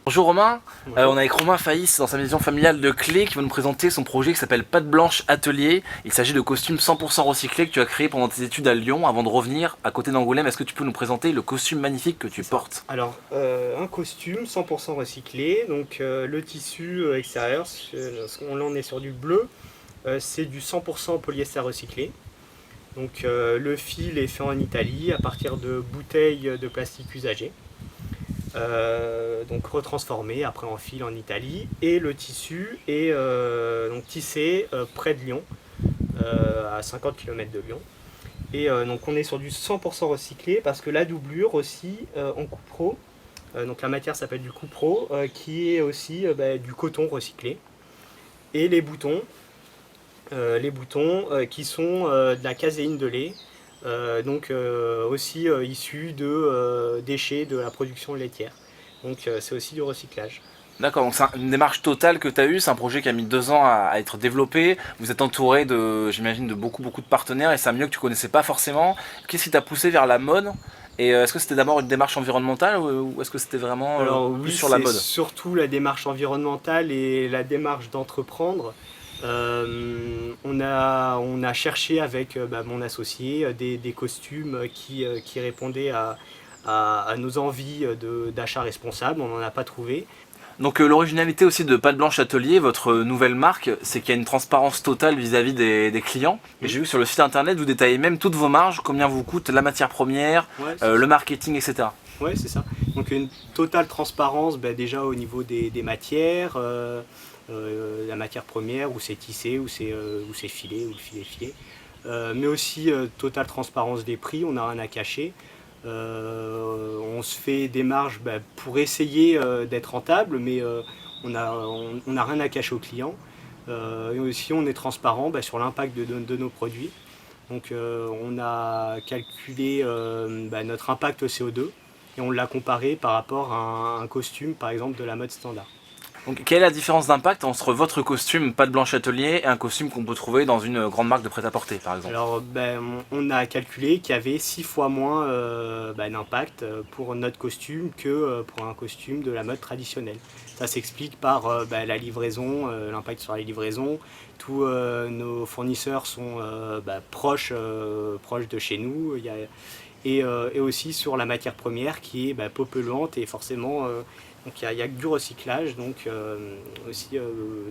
Bonjour Romain, Bonjour. on est avec Romain Faïs dans sa maison familiale de Clé qui va nous présenter son projet qui s'appelle Patte Blanche Atelier. Il s'agit de costumes 100% recyclés que tu as créés pendant tes études à Lyon avant de revenir à côté d'Angoulême. Est-ce que tu peux nous présenter le costume magnifique que tu C'est ça. portes? Alors, un costume 100% recyclé. Donc, le tissu extérieur, on en est sur du bleu. C'est du 100% polyester recyclé. Donc, le fil est fait en Italie à partir de bouteilles de plastique usagées. Donc retransformé après en fil en Italie. Et le tissu est donc tissé près de Lyon, à 50 km de Lyon. Et donc on est sur du 100% recyclé parce que la doublure aussi en Cupro, donc la matière s'appelle du Cupro, qui est aussi du coton recyclé. Et les boutons qui sont de la caséine de lait, donc aussi issus de déchets de la production laitière. Donc c'est aussi du recyclage. D'accord, donc c'est une démarche totale que tu as eue, c'est un projet qui a mis 2 ans à être développé. Vous êtes entouré de, j'imagine, de beaucoup de partenaires et c'est un milieu que tu connaissais pas forcément. Qu'est-ce qui t'a poussé vers la mode? Et est-ce que c'était d'abord une démarche environnementale ou est-ce que c'était vraiment Alors plus oui, sur la c'est mode? surtout la démarche environnementale et la démarche d'entreprendre. On a cherché avec mon associé des costumes qui répondaient à nos envies d'achat responsable. On n'en a pas trouvé. Donc l'originalité aussi de Patte Blanche Atelier, votre nouvelle marque, c'est qu'il y a une transparence totale vis-à-vis des clients. Et Mm. j'ai vu sur le site internet, vous détaillez même toutes vos marges, combien vous coûte la matière première, Ouais, c'est le ça. marketing, etc. Ouais, c'est ça. Donc une totale transparence déjà au niveau des matières, la matière première, où c'est tissé, où c'est filé, où le fil est filé. Mais aussi totale transparence des prix, on n'a rien à cacher. On se fait des marges pour essayer d'être rentable, mais on n'a rien à cacher aux clients. Et aussi on est transparent sur l'impact de nos produits. Donc on a calculé notre impact CO2 et on l'a comparé par rapport à un costume par exemple de la mode standard. Donc quelle est la différence d'impact entre votre costume Patte Blanche Atelier et un costume qu'on peut trouver dans une grande marque de prêt-à-porter par exemple? Alors on a calculé qu'il y avait 6 fois moins d'impact pour notre costume que pour un costume de la mode traditionnelle. Ça s'explique par la livraison, l'impact sur la livraison. Tous nos fournisseurs sont proches de chez nous. Et aussi sur la matière première qui est peu polluante et forcément donc il y a que du recyclage, donc aussi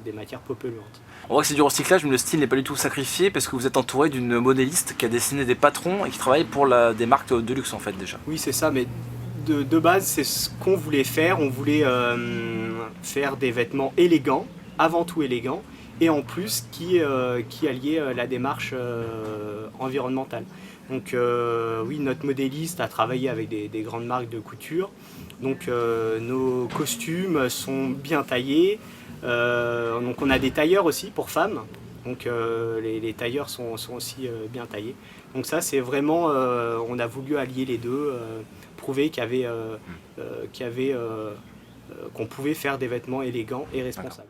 des matières peu polluantes. On voit que c'est du recyclage, mais le style n'est pas du tout sacrifié parce que vous êtes entouré d'une modéliste qui a dessiné des patrons et qui travaille pour des marques de luxe en fait déjà. Oui, c'est ça, mais de base c'est ce qu'on voulait faire. On voulait faire des vêtements élégants, avant tout élégants, et en plus qui alliait la démarche environnementale. Donc oui, notre modéliste a travaillé avec des grandes marques de couture. Donc nos costumes sont bien taillés. Donc on a des tailleurs aussi pour femmes. Donc les tailleurs sont aussi bien taillés. Donc ça c'est vraiment, on a voulu allier les deux, prouver qu'on pouvait faire des vêtements élégants et responsables.